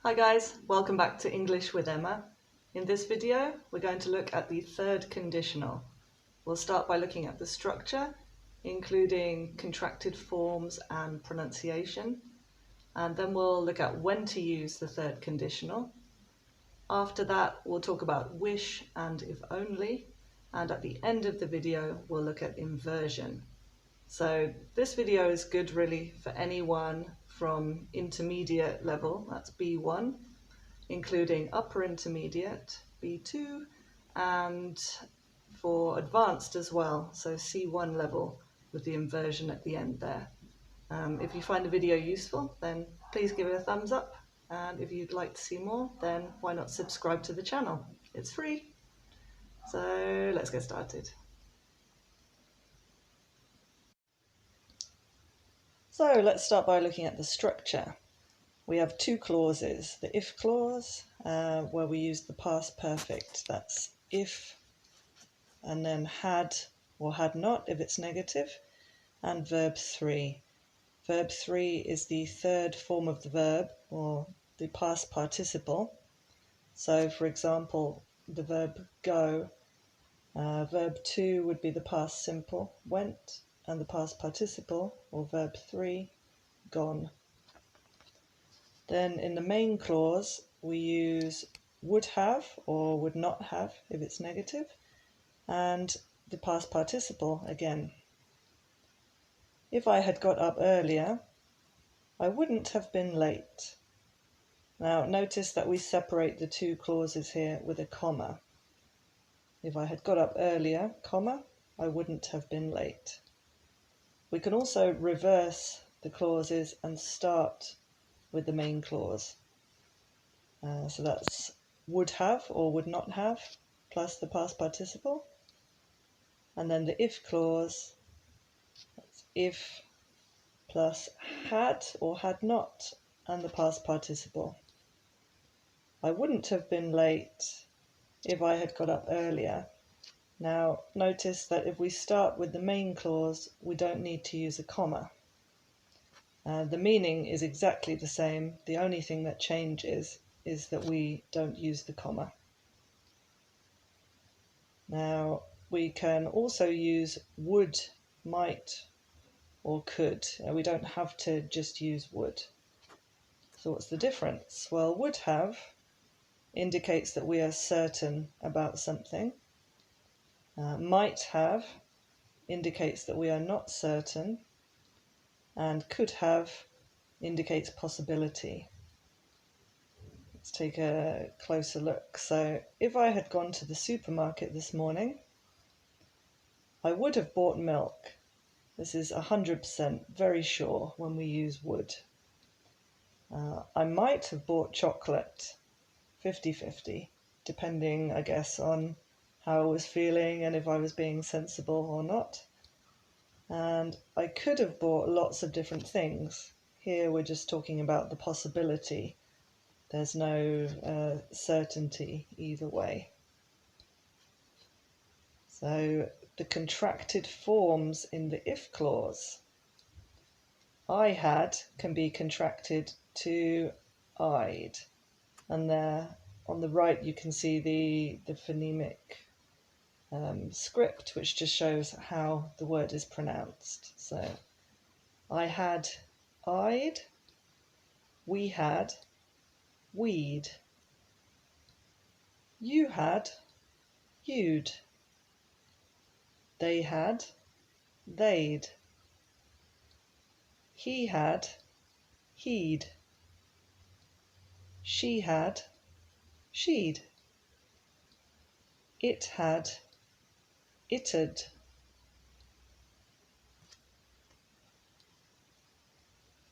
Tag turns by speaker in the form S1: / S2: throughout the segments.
S1: Hi guys, welcome back to English with Emma. In this video, we're going to look at the third conditional. We'll start by looking at the structure, including contracted forms and pronunciation, and then we'll look at when to use the third conditional. After that, we'll talk about wish and if only, and at the end of the video, we'll look at inversion. So this video is good really for anyone from intermediate level, that's B1, including upper intermediate, B2, and for advanced as well, so C1 level with the inversion at the end there. If you find the video useful, then please give it a thumbs up, and if you'd like to see more, then why not subscribe to the channel? It's free. So let's get started. So let's start by looking at the structure. We have two clauses, the if clause, where we use the past perfect, that's if, and then had or had not if it's negative, and verb 3. Verb 3 is the third form of the verb, or the past participle. So for example, the verb go, verb 2 would be the past simple, went, and the past participle, or verb 3, gone. Then in the main clause, we use would have or would not have if it's negative, and the past participle again. If I had got up earlier, I wouldn't have been late. Now notice that we separate the two clauses here with a comma. If I had got up earlier, comma, I wouldn't have been late. We can also reverse the clauses and start with the main clause. So that's would have or would not have plus the past participle. And then the if clause, that's if plus had or had not and the past participle. I wouldn't have been late if I had got up earlier. Now notice that if we start with the main clause, we don't need to use a comma. The meaning is exactly the same. The only thing that changes is that we don't use the comma. Now we can also use would, might, or could. We don't have to just use would. So what's the difference? Well, would have indicates that we are certain about something. Might have indicates that we are not certain. And could have indicates possibility. Let's take a closer look. So if I had gone to the supermarket this morning, I would have bought milk. This is 100% very sure when we use would. I might have bought chocolate, 50-50, depending, I guess, on how I was feeling and if I was being sensible or not. And I could have bought lots of different things. Here we're just talking about the possibility. There's no certainty either way. So the contracted forms in the if clause. I had can be contracted to I'd. And there on the right you can see the phonemic script, which just shows how the word is pronounced. So I had, I'd, we had, we'd, you had, you'd, they had, they'd, he had, he'd, she had, she'd, it had, it'd.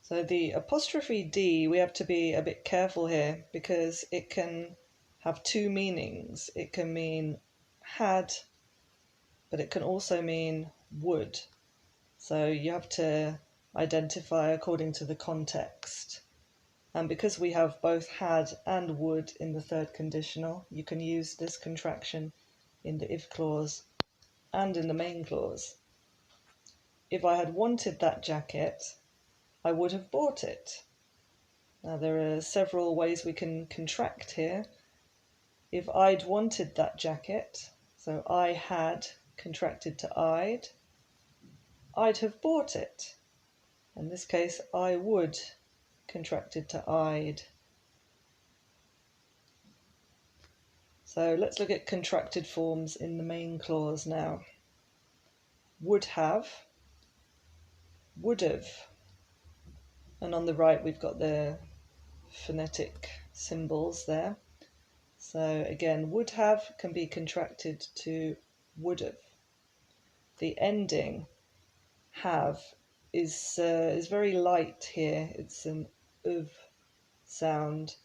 S1: So the apostrophe D, we have to be a bit careful here because it can have two meanings. It can mean had, but it can also mean would. So you have to identify according to the context. And because we have both had and would in the third conditional, you can use this contraction in the if clause and in the main clause. If I had wanted that jacket, I would have bought it. Now there are several ways we can contract here. If I'd wanted that jacket, so I had contracted to I'd have bought it. In this case, I would contracted to I'd. So let's look at contracted forms in the main clause now. Would have, would have, and on the right we've got the phonetic symbols there. So again, would have can be contracted to would have. The ending have is very light here. It's an of sound,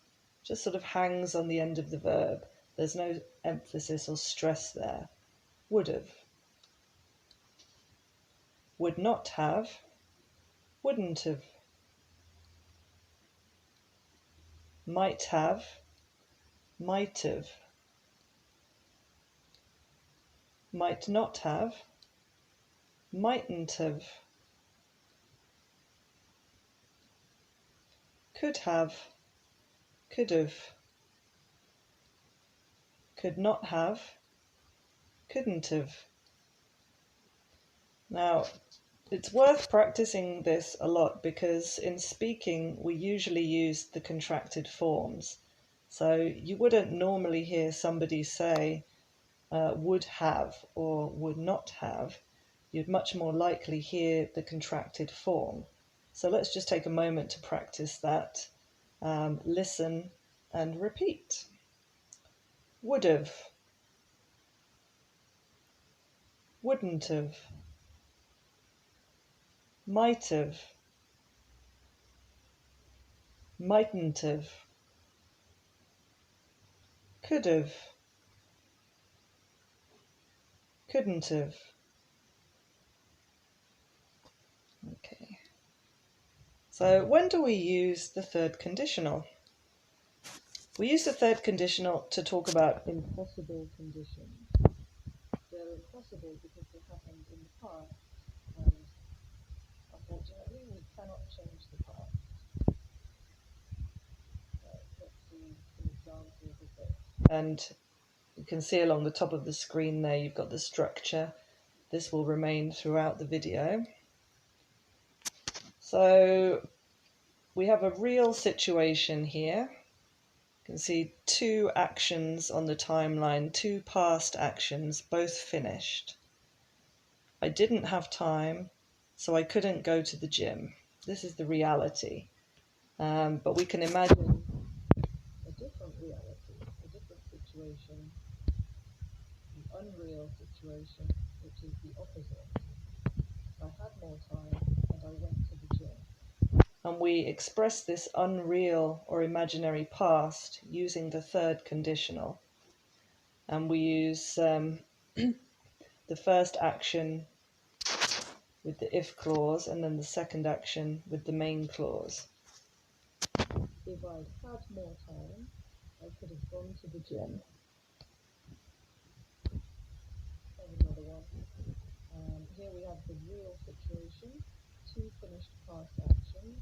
S1: just sort of hangs on the end of the verb. There's no emphasis or stress there. Would have. Would not have, wouldn't have. Might have, might have. Might not have, mightn't have. Could have, could have. Could not have, couldn't have. Now, it's worth practicing this a lot because in speaking we usually use the contracted forms. So you wouldn't normally hear somebody say would have or would not have. You'd much more likely hear the contracted form. So let's just take a moment to practice that. Listen and repeat. Would have, wouldn't have, might have, mightn't have, could have, couldn't have. Okay. So when do we use the third conditional? We use the third conditional to talk about impossible conditions. They're impossible because they happened in the past, and unfortunately we cannot change the past. Let's see some examples of this. And you can see along the top of the screen there you've got the structure. This will remain throughout the video. So we have a real situation here. You can see two actions on the timeline, two past actions, both finished. I didn't have time, so I couldn't go to the gym. This is the reality. But we can imagine a different reality, a different situation, an unreal situation, which is the opposite. I had more time and I went to the gym. And we express this unreal or imaginary past using the third conditional. And we use the first action with the if clause and then the second action with the main clause. If I'd had more time, I could have gone to the gym. There's another one. Here we have the real situation, two finished past actions.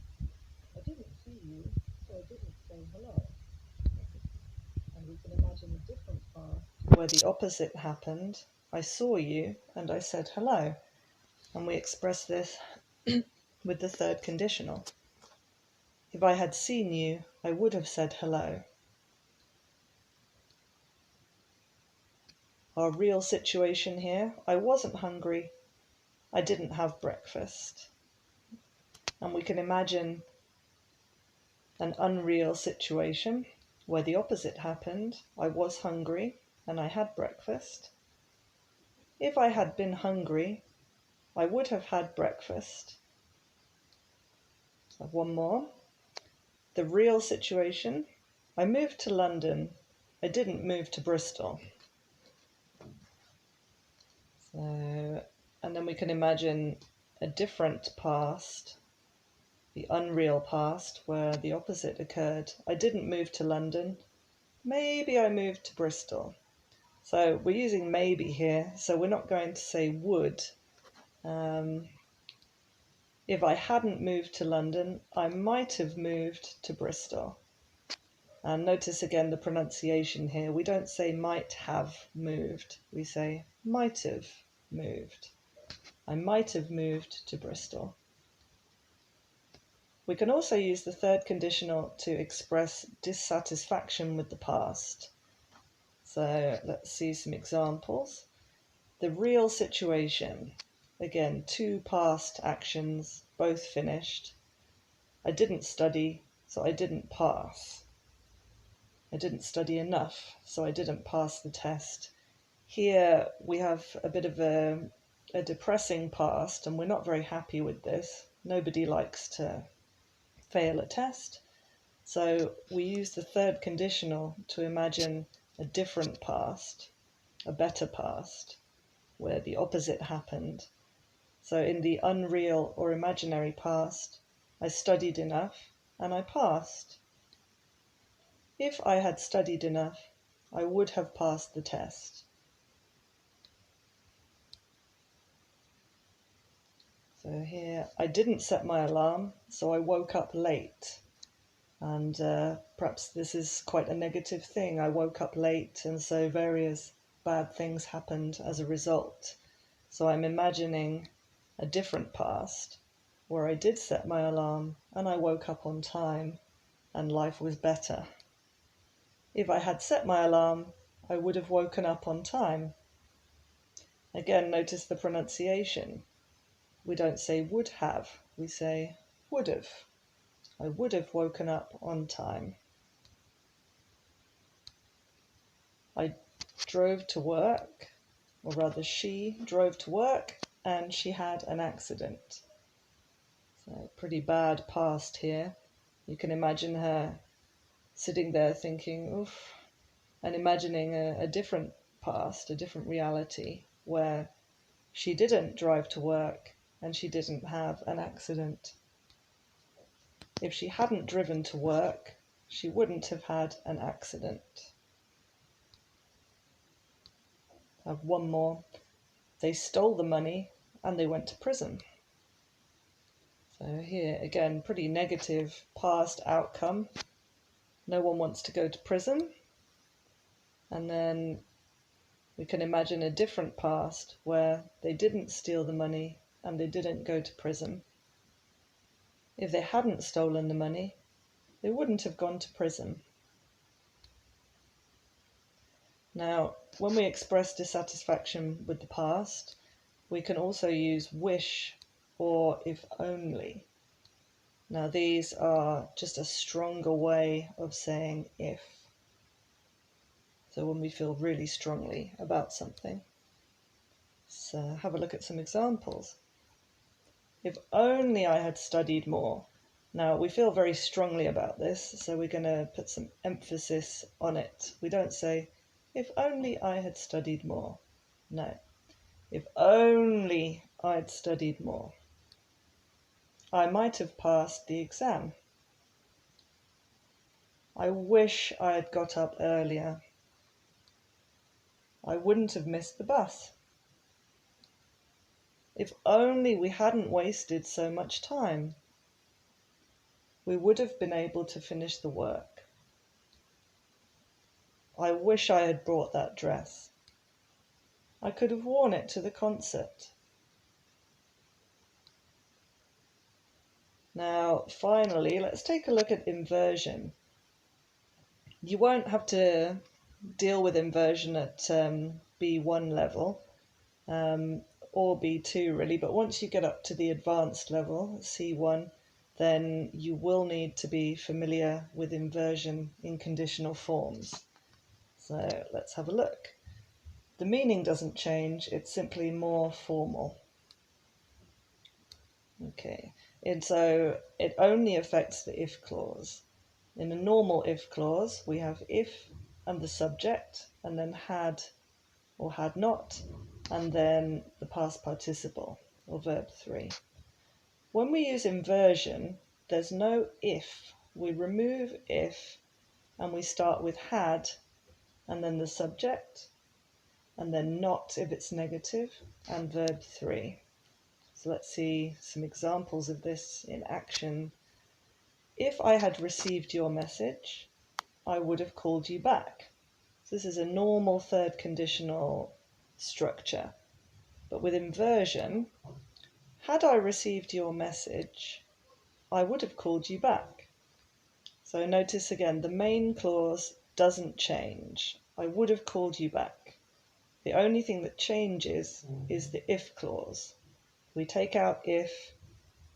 S1: I didn't see you, so I didn't say hello. And we can imagine a different past where the opposite happened. I saw you and I said hello. And we express this with the third conditional. If I had seen you, I would have said hello. Our real situation here, I wasn't hungry. I didn't have breakfast. And we can imagine an unreal situation where the opposite happened. I was hungry and I had breakfast. If I had been hungry, I would have had breakfast. So one more. The real situation, I moved to London. I didn't move to Bristol. So, and then we can imagine a different past, the unreal past, where the opposite occurred. I didn't move to London. Maybe I moved to Bristol. So we're using maybe here, so we're not going to say would. If I hadn't moved to London, I might have moved to Bristol. And notice again the pronunciation here. We don't say might have moved. We say might have moved. I might have moved to Bristol. We can also use the third conditional to express dissatisfaction with the past. So let's see some examples. The real situation. Again, two past actions, both finished. I didn't study, so I didn't pass. I didn't study enough, so I didn't pass the test. Here we have a bit of a depressing past, and we're not very happy with this. Nobody likes to fail a test. So we use the third conditional to imagine a different past, a better past, where the opposite happened. So in the unreal or imaginary past, I studied enough and I passed. If I had studied enough, I would have passed the test. So here, I didn't set my alarm, so I woke up late. And perhaps this is quite a negative thing. I woke up late, and so various bad things happened as a result. So I'm imagining a different past where I did set my alarm and I woke up on time and life was better. If I had set my alarm, I would have woken up on time. Again, notice the pronunciation. We don't say would have, we say would have. I would have woken up on time. I drove to work, or rather she drove to work and she had an accident. So pretty bad past here. You can imagine her sitting there thinking, oof, and imagining a different past, a different reality, where she didn't drive to work and she didn't have an accident. If she hadn't driven to work, she wouldn't have had an accident. I have one more. They stole the money and they went to prison. So here, again, pretty negative past outcome. No one wants to go to prison. And then we can imagine a different past where they didn't steal the money and they didn't go to prison. If they hadn't stolen the money, they wouldn't have gone to prison. Now, when we express dissatisfaction with the past, we can also use wish or if only. Now, these are just a stronger way of saying if. So when we feel really strongly about something. So have a look at some examples. If only I had studied more. Now, we feel very strongly about this, so we're going to put some emphasis on it. We don't say, if only I had studied more. No. If only I'd studied more. I might have passed the exam. I wish I had got up earlier. I wouldn't have missed the bus. If only we hadn't wasted so much time. We would have been able to finish the work. I wish I had brought that dress. I could have worn it to the concert. Now, finally, let's take a look at inversion. You won't have to deal with inversion at B1 level, or B2 really, but once you get up to the advanced level, C1, then you will need to be familiar with inversion in conditional forms. So let's have a look. The meaning doesn't change, it's simply more formal. Okay, and so it only affects the if clause. In a normal if clause, we have if and the subject, and then had or had not, and then the past participle, or verb 3. When we use inversion, there's no if. We remove if, and we start with had, and then the subject, and then not if it's negative, and verb 3. So let's see some examples of this in action. If I had received your message, I would have called you back. So this is a normal third conditional structure. But with inversion, had I received your message, I would have called you back. So notice again, the main clause doesn't change. I would have called you back. The only thing that changes is the if clause. We take out if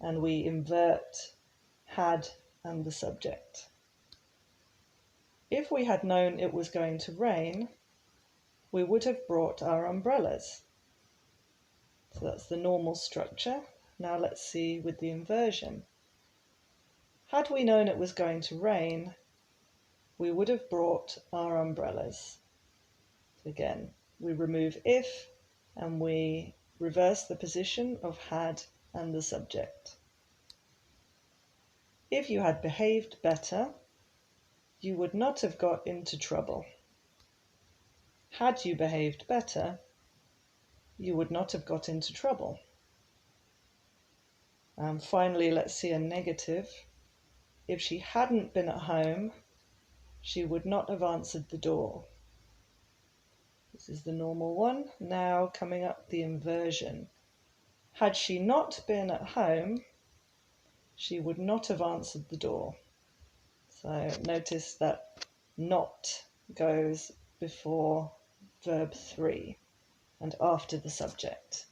S1: and we invert had and the subject. If we had known it was going to rain, we would have brought our umbrellas. So that's the normal structure. Now let's see with the inversion. Had we known it was going to rain, we would have brought our umbrellas. So again, we remove if and we reverse the position of had and the subject. If you had behaved better, you would not have got into trouble. Had you behaved better, you would not have got into trouble. And finally, let's see a negative. If she hadn't been at home, she would not have answered the door. This is the normal one. Now coming up the inversion. Had she not been at home, she would not have answered the door. So notice that not goes before verb 3 and after the subject.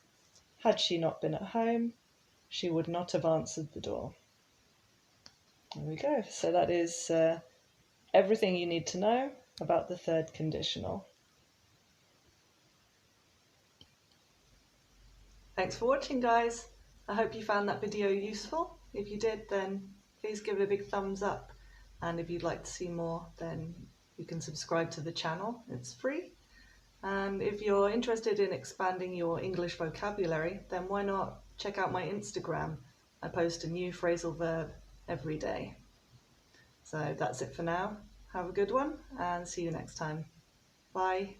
S1: Had she not been at home, she would not have answered the door. There we go. So that is everything you need to know about the third conditional. Thanks for watching, guys. I hope you found that video useful. If you did, then please give it a big thumbs up. And if you'd like to see more, then you can subscribe to the channel. It's free. And if you're interested in expanding your English vocabulary, then why not check out my Instagram? I post a new phrasal verb every day. So that's it for now. Have a good one and see you next time. Bye.